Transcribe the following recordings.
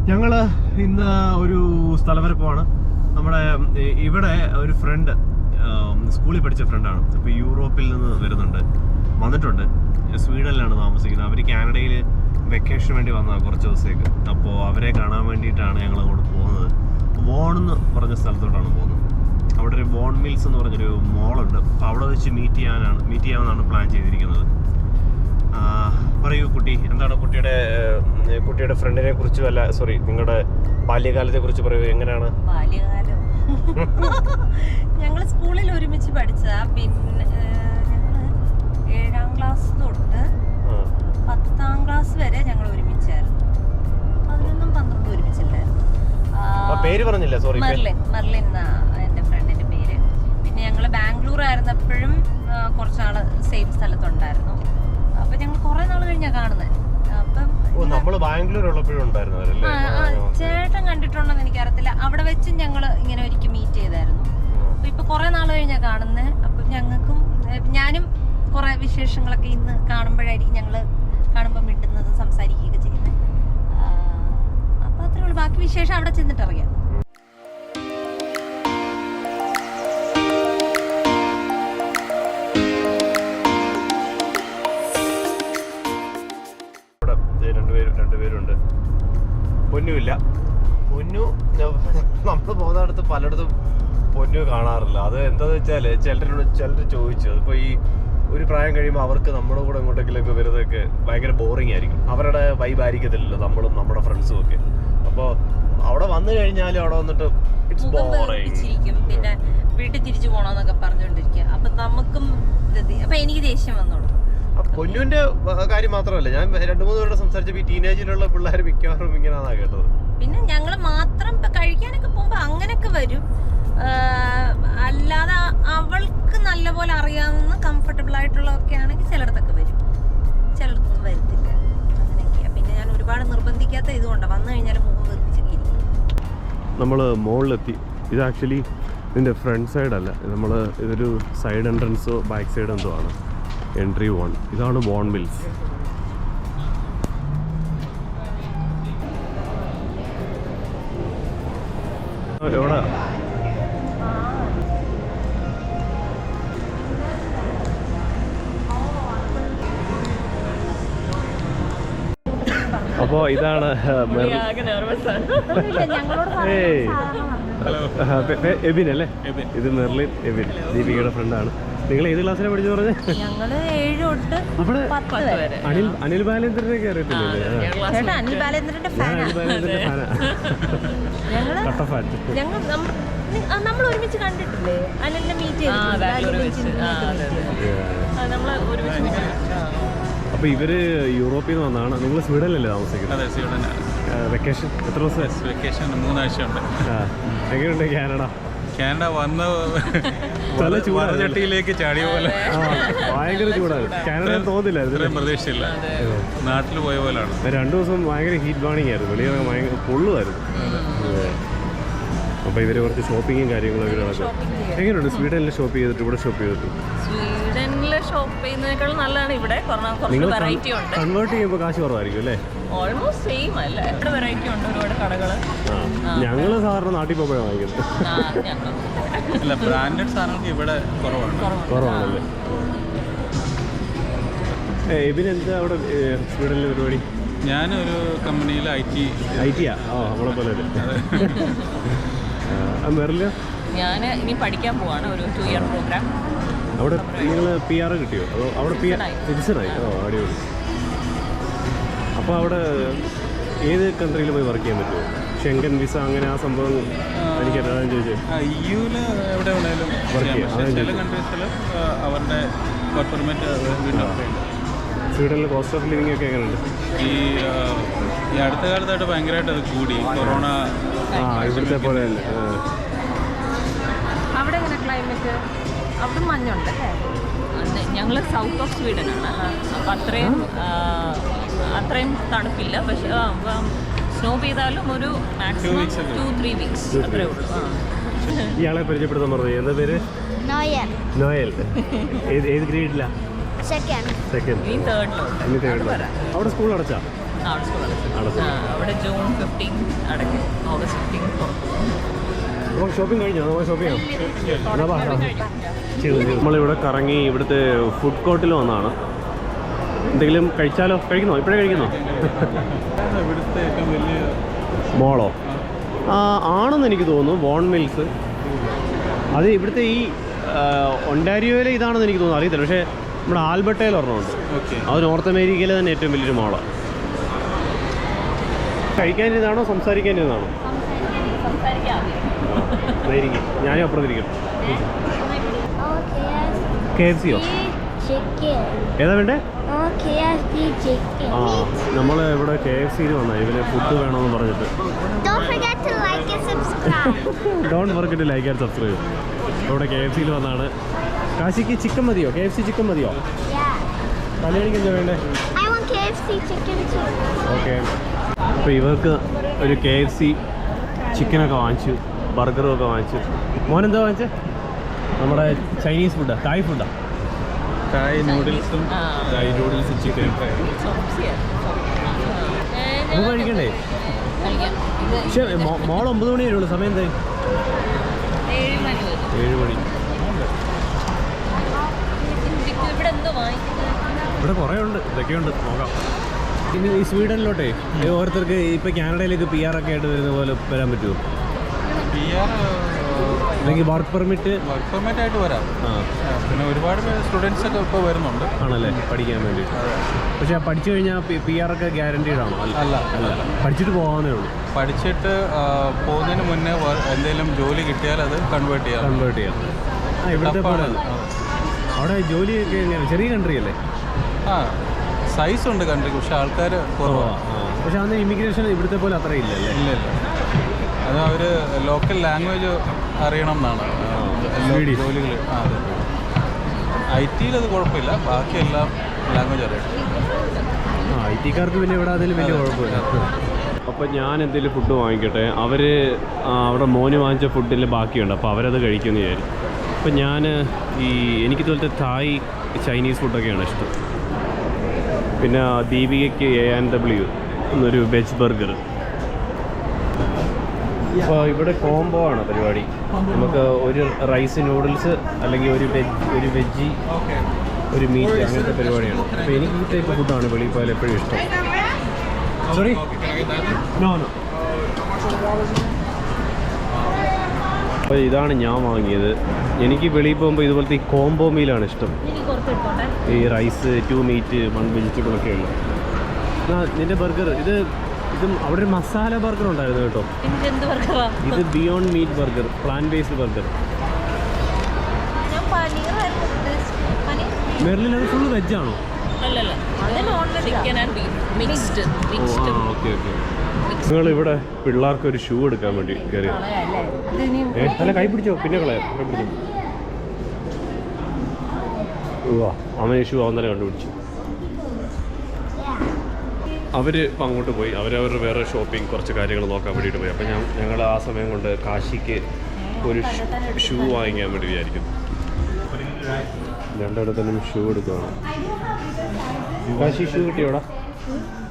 ഞങ്ങൾ ഇന്ന് ഒരു സ്ഥലം വരെ പോവാണ്. നമ്മുടെ ഇവിടെ ഒരു ഫ്രണ്ട് സ്കൂളിൽ പഠിച്ച ഫ്രണ്ടാണ്. ഇപ്പോൾ യൂറോപ്പിൽ നിന്ന് വന്നിട്ടുണ്ട്. സ്വീഡനിലാണ് താമസിക്കുന്നത്. അവർ കാനഡയിൽ വെക്കേഷന് വേണ്ടി വന്നതാണ് കുറച്ച് ദിവസത്തേക്ക്. അപ്പോൾ അവരെ കാണാൻ വേണ്ടിയിട്ടാണ് ഞങ്ങൾ അങ്ങോട്ട് പോകുന്നത്. വോൺ എന്ന് പറഞ്ഞ സ്ഥലത്തോട്ടാണ് പോകുന്നത്. അവിടെ ഒരു വോൺ മിൽസ് എന്ന് പറഞ്ഞൊരു മോളുണ്ട്. അപ്പോൾ അവിടെ വെച്ച് മീറ്റ് ചെയ്യാമെന്നാണ് പ്ലാൻ ചെയ്തിരിക്കുന്നത്. പറയൂ കുട്ടി, എന്താണ് കുട്ടിയുടെ ഫ്രണ്ടിനെ കുറിച്ച് നിങ്ങളുടെ ബാല്യകാലത്തെ കുറിച്ച് പറയൂ. എങ്ങനെയാണ് ബാല്യകാലം? ഞങ്ങൾ സ്കൂളിൽ ഒരുമിച്ച് പഠിച്ചതാ. പിന്നെ ഞങ്ങള് 7ാം ക്ലാസ് തൊട്ട് 10ാം ക്ലാസ് വരെ ഞങ്ങൾ ഒരുമിച്ചായിരുന്നു. 11, 12 ഒരുമിച്ചില്ലായിരുന്നു. പേര് പറഞ്ഞില്ല, സോറി. മെർലിൻ എന്റെ ഫ്രണ്ടിന്റെ പേര്. പിന്നെ ഞങ്ങള് ബാംഗ്ലൂർ ആയിരുന്നപ്പോഴും കുറച്ചാള് സെയിം സ്ഥലത്തുണ്ടായിരുന്നു. അപ്പൊ ഞങ്ങൾ കുറെ നാൾ കഴിഞ്ഞാ കാണുന്നത്. ചേട്ടൻ കണ്ടിട്ടുണ്ടോന്ന് എനിക്കറിയത്തില്ല. അവിടെ വെച്ച് ഞങ്ങള് ഇങ്ങനെ ഒരിക്കൽ മീറ്റ് ചെയ്തായിരുന്നു. അപ്പൊ ഇപ്പൊ കുറെ നാൾ കഴിഞ്ഞാ കാണുന്നത്. അപ്പൊ ഞങ്ങൾക്കും ഞാനും കുറെ വിശേഷങ്ങളൊക്കെ ഇന്ന് കാണുമ്പോഴായിരിക്കും ഞങ്ങള് കാണുമ്പോൾ മിണ്ടുന്നത്, സംസാരിക്കുകയൊക്കെ ചെയ്യുന്നത്. അപ്പൊ അത്രേ ഉള്ളൂ. ബാക്കി വിശേഷം അവിടെ ചെന്നിട്ടറിയാം. രണ്ടുപേരുണ്ട്. പൊന്നുമില്ല. പൊന്നു നമ്മൾ പോകുന്നിടത്ത് പലയിടത്തും പൊന്നു കാണാറില്ല. അത് എന്താണെന്ന് വെച്ചാൽ ചിലർ ചോദിച്ചു, അതിപ്പോൾ ഈ ഒരു പ്രായം കഴിയുമ്പോൾ അവർക്ക് നമ്മുടെ കൂടെ എങ്ങോട്ടെങ്കിലൊക്കെ വരുന്നതൊക്കെ ഭയങ്കര ബോറിംഗ് ആയിരിക്കും. അവരുടെ വൈബ് ആയിരിക്കത്തില്ലല്ലോ നമ്മളും നമ്മുടെ ഫ്രണ്ട്സും ഒക്കെ. അപ്പോൾ അവിടെ വന്നു കഴിഞ്ഞാലും അവിടെ വന്നിട്ട് ഇറ്റ്സ് ബോറിംഗ്. പിന്നെ വീട്ടിൽ തിരിച്ചു പോകണമെന്നൊക്കെ പറഞ്ഞുകൊണ്ടിരിക്കുക. അപ്പൊ നമുക്കും അപ്പൊ എനിക്ക് ദേഷ്യം വന്നോളൂ. പൊന്നുവിന്റെ കാര്യം മാത്രമല്ല, ഞാൻ 2-3 പേരോട് സംസാരിച്ചപ്പോൾ ഈ ടീനേജിലുള്ള പിള്ളേർ മിക്കവാറും ഇങ്ങനെയാണാ കേട്ടത്. പിന്നെ ഞങ്ങള് മാത്രം കഴിക്കാനൊക്കെ പോകുമ്പോ അങ്ങനെയൊക്കെ വരും. അല്ലാതെ അവൾക്ക് നല്ലപോലെ അറിയാവുന്ന കംഫർട്ടബിൾ ആയിട്ടുള്ളതൊക്കെ ആണെങ്കിൽ ചിലയിടത്തൊക്കെ വരും, ചിലയിടത്തൊന്നും വരത്തില്ല. അങ്ങനെയൊക്കെയാ. പിന്നെ ഞാൻ ഒരുപാട് നിർബന്ധിക്കാത്ത ഇതുകൊണ്ടാണ്. വന്നു കഴിഞ്ഞാൽ മുഖം വെറുപ്പിച്ചൊക്കെ ഇരിക്കും. നമ്മൾ മുകളിലെത്തി. ഇത് ആക്ച്വലി ഇതിൻ്റെ ഫ്രണ്ട് സൈഡല്ല, ഇതൊരു സൈഡ് എൻട്രൻസോ ബാക്ക് സൈഡ് എന്തോ ആണ്. എൻട്രി 1. ഇതാണ് വോൺ മിൽസ്. എവിടെ? അപ്പോൾ ഇതാണ് എബിൻ അല്ലേ? ഇത് മെർലിൻ, എബിൻ ദീപികയുടെ ഫ്രണ്ടാണ്. നിങ്ങൾ ഏത് ക്ലാസ്സിലാണ് പഠിച്ചു പറഞ്ഞത്? ഞങ്ങള് 7 തൊട്ട് 10 വരെ. അനിൽ ബാലേന്ദ്രനൊക്കെ അറിയത്തില്ലേ? അനിൽ ബാലേന്ദ്രന്റെ നമ്മൾ ഒരുമിച്ച് കണ്ടിട്ടില്ലേ? അനിലിനെ മീറ്റ് അപ്പൊ ഇവര് യൂറോപ്പിൽ നിന്ന് വന്നതാണ്. നിങ്ങൾ സ്വീഡനിലല്ലേ താമസിക്കുന്നത്? വെക്കേഷൻ എത്ര ദിവസം? വെക്കേഷൻ 3 ആഴ്ചയുണ്ട്. എങ്ങനെയുണ്ട് കാനഡ? കാനഡ വന്ന് ചട്ടിയിലേക്ക് ചാടിയ പോലെ ഭയങ്കര ചൂടാണ്. കാനഡ തോന്നില്ല, പ്രതീക്ഷയില്ല. നാട്ടിൽ പോയ പോലാണ്. 2 ദിവസം ഭയങ്കര ഹീറ്റ് ബാണിംഗ് ആയിരുന്നു. വെളിയിൽ ഭയങ്കര പൊള്ളുമായിരുന്നു. അപ്പോൾ ഇവര് കുറച്ച് ഷോപ്പിങ്ങും കാര്യങ്ങളൊക്കെ നടക്കും. എങ്ങനെയുണ്ട് സ്വീഡനിൽ ഷോപ്പ് ചെയ്തിട്ട് ഇവിടെ ഷോപ്പ് ചെയ്തിട്ട്? സ്വീഡനിലെ ഷോപ്പ് ചെയ്യുന്നതിനേക്കാളും നല്ലതാണ് ഇവിടെ. കുറച്ച് വെറൈറ്റി ഉണ്ട്. കൺവേർട്ട് ചെയ്യുമ്പോൾ കാശ് കുറവായിരിക്കും അല്ലേ? ഓൾമോസ്റ്റ് സെയിം അല്ലേ? ഇവിടെ വെറൈറ്റി ഉണ്ട്, ഒരുപാട് കടകള്. ഞങ്ങള് സാധാരണ നാട്ടിൽ പോകുമ്പോഴാണ് വാങ്ങിക്കുന്നത്. അല്ല, ബ്രാൻഡഡ് സാധനങ്ങൾക്ക് ഇവിടെ കുറവാണല്ലേ? എബിനെന്താ അവിടെ സ്വീഡനിലെ പരിപാടി? ഞാനൊരു കമ്പനിയിൽ ഐ.ടി.യാ? നമ്മളെ പോലെ മെറില് ഞാൻ ഇനി പഠിക്കാൻ പോവാണ്, ഒരു 2 ഇയർ പ്രോഗ്രാം. അവിടെ നിങ്ങൾ PR കിട്ടിയോ? അതോ അവിടെ സിറ്റിസണായി? അടിപൊളി. അപ്പോൾ അവിടെ ഏത് കൺട്രിയിൽ പോയി വർക്ക് ചെയ്യാൻ പറ്റുമോ? ഷെങ്കൻ വിസ അങ്ങനെ ആ സംഭവം എനിക്കറിയാൻ ചോദിച്ചത്. EU-ല് എവിടെ വേണേലും വർക്ക് ചെയ്യാം. ചില കൺട്രീസിൽ അവരുടെ വർക്ക് പെർമിറ്റ്. സ്വീഡനിൽ കോസ്റ്റ് ഓഫ് ലിവിംഗ് ഒക്കെ എങ്ങനെയുണ്ട്? ഈ അടുത്ത കാലത്തായിട്ട് ഭയങ്കരമായിട്ട് അത് കൂടി. കൊറോണ ഇവിടുത്തെ പോലെ തന്നെ. അവിടെ എങ്ങനെ ക്ലൈമറ്റ്? അവിടെ മഞ്ഞുണ്ടല്ലേ? ഞങ്ങൾ സൗത്ത് ഓഫ് സ്വീഡനാണ്. അപ്പം അത്രയും തണുപ്പില്ല. പക്ഷേ സ്നോ പെയ്താലും ഒരു മാക്സിമം 2-3 വീക്സ് അത്രേ ഉള്ളൂ. ഇയാളെ പരിചയപ്പെടുത്താൻ പറഞ്ഞത് എന്താ പേര്? നോയൽ. ഏത് ഗ്രേഡിലാ? സെക്കൻഡ്. അവിടെ സ്കൂൾ അടച്ചാ? ഇവിടെ ജൂൺ 15 അടയ്ക്കും, ഓഗസ്റ്റ് 15 തുറക്കും. ഷോപ്പിംഗ് കഴിഞ്ഞോ? ഷോപ്പിംഗ് നമ്മളിവിടെ കറങ്ങി ഇവിടുത്തെ ഫുഡ് കോർട്ടിൽ വന്നതാണ്. എന്തെങ്കിലും കഴിച്ചാലോ? കഴിക്കുന്നോ? ഇപ്പോഴേ കഴിക്കുന്നോ? ഇവിടുത്തെ ഏറ്റവും വലിയ മോളോ? ആണെന്ന് എനിക്ക് തോന്നുന്നു. ബോൺ മിൽസ് അത് ഇവിടുത്തെ ഈ ഒണ്ടാരിയോയിലെ ഇതാണെന്ന് എനിക്ക് തോന്നുന്നു, അറിയത്തില്ല. പക്ഷേ നമ്മുടെ ആൽബർട്ടയിൽ ഒരെണ്ണമുണ്ട്. അത് നോർത്ത് അമേരിക്കയിലെ തന്നെ ഏറ്റവും വലിയൊരു മോളാണ്. കഴിക്കാനിരുന്നാണോ സംസാരിക്കാനിരുന്നാണോ? ആയിരിക്കും. ഞാനും അപ്പുറത്തിരിക്കും. KFC യോ? ഏതാ വേണ്ടേ? ആ, നമ്മൾ ഇവിടെ KFCയിൽ വന്നാ ഇവന് ഫുഡ് വേണമെന്ന് പറഞ്ഞിട്ട്. Don't forget to like and subscribe. ഇവിടെ KFCയിൽ വന്നാണ്. കാശിക്ക് ചിക്കൻ മതിയോ? KFC ചിക്കൻ മതിയോ? കല്യാണിക്ക് എന്താ വേണ്ടേ? ഓക്കെ. അപ്പോൾ ഇവർക്ക് ഒരു KFC ചിക്കനൊക്കെ വാങ്ങിച്ചു, ബർഗറും ഒക്കെ വാങ്ങിച്ചു. മോനെന്താ വാങ്ങിച്ചത്? നമ്മുടെ ചൈനീസ് ഫുഡാ, തായ് ഫുഡാ? തായ് നൂഡിൽസും ചിക്കൻ നമുക്ക് കഴിക്കണ്ടേ? പക്ഷേ മോൾ 9 മണി വരുള്ളൂ. സമയം എന്തായി? 7 മണി. ഇവിടെ കുറേ ഉണ്ട്, ഇതൊക്കെയുണ്ട്, നോക്കാം. ഇനി ഈ സ്വീഡനിലോട്ടേ ഓരോരുത്തർക്ക് ഇപ്പോൾ കാനഡയിലേക്ക് PR ഒക്കെ ആയിട്ട് വരുന്ന പോലെ വരാൻ പറ്റുമോ? PR അല്ലെങ്കിൽ വർക്ക് പെർമിറ്റ് ആയിട്ട് വരാം. പിന്നെ ഒരുപാട് സ്റ്റുഡൻസ് ഒക്കെ ഇപ്പോൾ വരുന്നുണ്ട്. ആണല്ലേ, പഠിക്കാൻ വേണ്ടിയിട്ട്. പക്ഷേ പഠിച്ചു കഴിഞ്ഞാൽ PR ഒക്കെ ഗ്യാരണ്ടീഡ് ആണോ? അല്ല, പഠിച്ചിട്ട് പോകാവുന്നേ ഉള്ളൂ. പഠിച്ചിട്ട് പോകുന്നതിന് മുന്നേ എന്തെങ്കിലും ജോലി കിട്ടിയാൽ അത് കൺവേർട്ട് ചെയ്യാം. ഇവിടുത്തെ പോലെ അവിടെ ജോലിയൊക്കെ എങ്ങനെയാണ്? ചെറിയ കൺട്രി അല്ലേ? സൈസ് ഉണ്ട് കൺട്രിക്ക്, പക്ഷെ ആൾക്കാർ കുറവാണ്. പക്ഷെ അന്ന് ഇമിഗ്രേഷൻ ഇവിടുത്തെ പോലെ അത്ര ഇല്ലല്ലേ? ഇല്ല. അത് അവർ ലോക്കൽ ലാംഗ്വേജ് അറിയണം എന്നാണ് ജോലികൾ. IT അത് കുഴപ്പമില്ല, ബാക്കി എല്ലാം ലാംഗ്വേജ് അറിയണം. IT കാർക്ക് പിന്നെ ഇവിടെ അതിൽ വലിയ കുഴപ്പമില്ല. അപ്പോൾ ഞാൻ എന്തെങ്കിലും ഫുഡ് വാങ്ങിക്കട്ടെ. അവർ അവിടെ മോന് വാങ്ങിച്ച ഫുഡിൽ ബാക്കിയുണ്ട്, അപ്പോൾ അവരത് കഴിക്കുമെന്ന് വിചാരിച്ചു. അപ്പോൾ ഞാൻ എനിക്കിതുപോലത്തെ തായ് ചൈനീസ് ഫുഡൊക്കെയാണ് ഇഷ്ടം. പിന്നെ ദീപികയ്ക്ക് A&W എന്നൊരു വെജ് ബർഗർ. അപ്പോൾ ഇവിടെ കോംബോ ആണ് പരിപാടി. നമുക്ക് ഒരു റൈസ് നൂഡിൽസ് അല്ലെങ്കിൽ ഒരു വെജ് ഒരു മീറ്റ് അങ്ങനത്തെ പരിപാടിയാണ്. അപ്പോൾ എനിക്ക് ഈ ടൈപ്പ് ഫുഡാണ് വെളിയിൽ പോയാൽ എപ്പോഴും ഇഷ്ടം. Sorry, no. അപ്പോൾ ഇതാണ് ഞാൻ വാങ്ങിയത്. എനിക്ക് വെളിയിൽ പോകുമ്പോൾ ഇതുപോലത്തെ ഈ കോംബോ മീലാണ് ഇഷ്ടം. ഈ റൈസ് 2 മീറ്റ് 1 വെജിറ്റബിൾ ഒക്കെ ഉള്ളു. നിന്റെ ബർഗർ ഇതും അവിടെ ഒരു മസാല ബർഗർ ഉണ്ടായിരുന്നു കേട്ടോ. ഇത് beyond meat burger, plant based burger. Merlin അത് ഫുൾ വെജാണോ? ഓക്കെ. നിങ്ങൾ ഇവിടെ പിള്ളേർക്ക് ഒരു ഷൂ എടുക്കാൻ വേണ്ടി കയറി. അല്ല, കൈ പിടിച്ചോ, പിന്നെ കളയാം. കൈ പിടിച്ചോ. അവൻ ഷൂ അവന്നേരം കണ്ടുപിടിച്ചു. അവർ ഇപ്പം അങ്ങോട്ട് പോയി. അവരവരുടെ വേറെ ഷോപ്പിംഗ് കുറച്ച് കാര്യങ്ങൾ നോക്കാൻ വേണ്ടിയിട്ട് പോയി. അപ്പം ഞങ്ങൾ ആ സമയം കൊണ്ട് കാശിക്ക് ഒരു ഷൂ വാങ്ങിക്കാൻ വേണ്ടി വിചാരിക്കുന്നു. രണ്ടിടത്തും ഷൂ എടുക്കുകയാണ്. കാശി ഷൂ കിട്ടിയോടാ?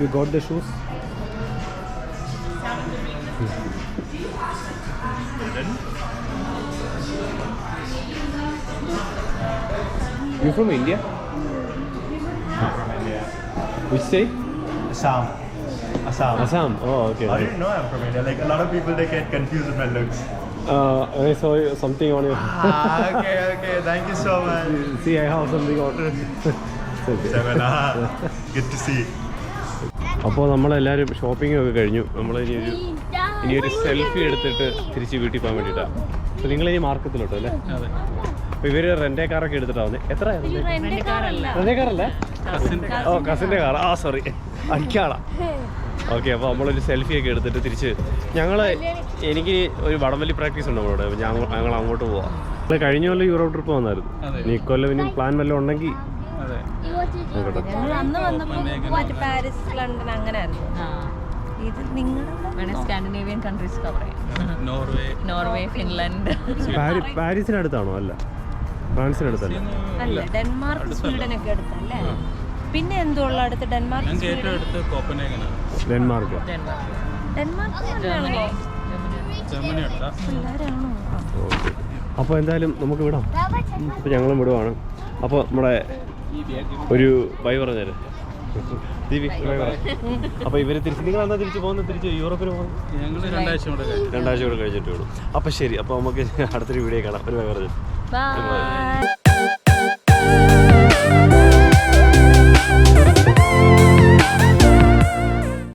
You got the shoes? You from India? Which state? Assam. Oh, okay. I didn't know I'm from India. Like a lot of people, they get confused with my looks. I saw something on your. Okay. Thank you so much. See, I have something on. Good to see. അപ്പോൾ നമ്മളെല്ലാവരും shopping ഒക്കെ കഴിഞ്ഞു. നമ്മൾ ഇനിയൊരു selfie എടുത്തിട്ട് തിരിച്ച് വീട്ടിൽ പോകാൻ വേണ്ടിയിട്ടാണ്. അപ്പോൾ നിങ്ങളിനി മാർക്കറ്റിലോട്ടോ അല്ലേ? അപ്പോൾ ഇവർ റെൻ്റേ കാറൊക്കെ എടുത്തിട്ടാവുന്നത്. എത്ര റെൻ്റേ കാറല്ലേ? ഓ, കസിൻ്റെ കാർ. സോറി, അടിക്കാളാ. ഓക്കെ. അപ്പോൾ നമ്മളൊരു സെൽഫിയൊക്കെ എടുത്തിട്ട് തിരിച്ച് എനിക്ക് ഒരു വടംവലി പ്രാക്ടീസ് ഉണ്ട് നമ്മളോട്. ഞങ്ങൾ അങ്ങോട്ട് പോവാം. നമ്മൾ കഴിഞ്ഞ കൊല്ലം യൂറോപ്പ് ട്രിപ്പ് വന്നായിരുന്നു. ഇനി ഇക്കൊല്ലം ഇനി പ്ലാൻ വല്ലതും ഉണ്ടെങ്കിൽ പാരീസ്, ലണ്ടൻ അങ്ങനെയായിരുന്നു. ഇത് നിങ്ങളുടെ സ്കാൻഡിനേവിയൻ കൺട്രീസ് കവർ ചെയ്യാം. Norway, Finland. പാരീസിനടുത്താണോ? അല്ല, ഫ്രാൻസിനടുത്തല്ല. അല്ല, ഡെൻമാർക്ക്, സ്വീഡനൊക്കെ അടുത്തല്ലേ? പിന്നെ എന്തുള്ള അടുത്ത്? ഡെൻമാർക്ക്. ഡെൻമാർക്ക്. ഡെൻമാർക്ക് തന്നെയാണോ? ജർമ്മനി അടുത്ത പിള്ളേരാണോ? ഓക്കെ, അപ്പോൾ എന്തായാലും നമുക്ക് വിടാം. അപ്പോൾ ഞങ്ങളും വിടുവാണ്. അപ്പോൾ നമ്മുടെ ഒരു ബൈ പറഞ്ഞേര് ദീപി, ബൈ പറ. അപ്പോൾ ഇവർ തിരിച്ച്, നിങ്ങൾ എന്നാ തിരിച്ച് പോകുന്നത്? തിരിച്ച് യൂറോപ്പിൽ പോകുന്നത് ഞങ്ങൾ 2 ആഴ്ച കൂടെ 2 ആഴ്ച കൂടെ കഴിഞ്ഞിട്ടേ ഉള്ളൂ. അപ്പോൾ ശരി, അപ്പോൾ നമുക്ക് അടുത്തൊരു വീഡിയോ കാണാം. ഒരു ബൈ പറഞ്ഞു. Bye.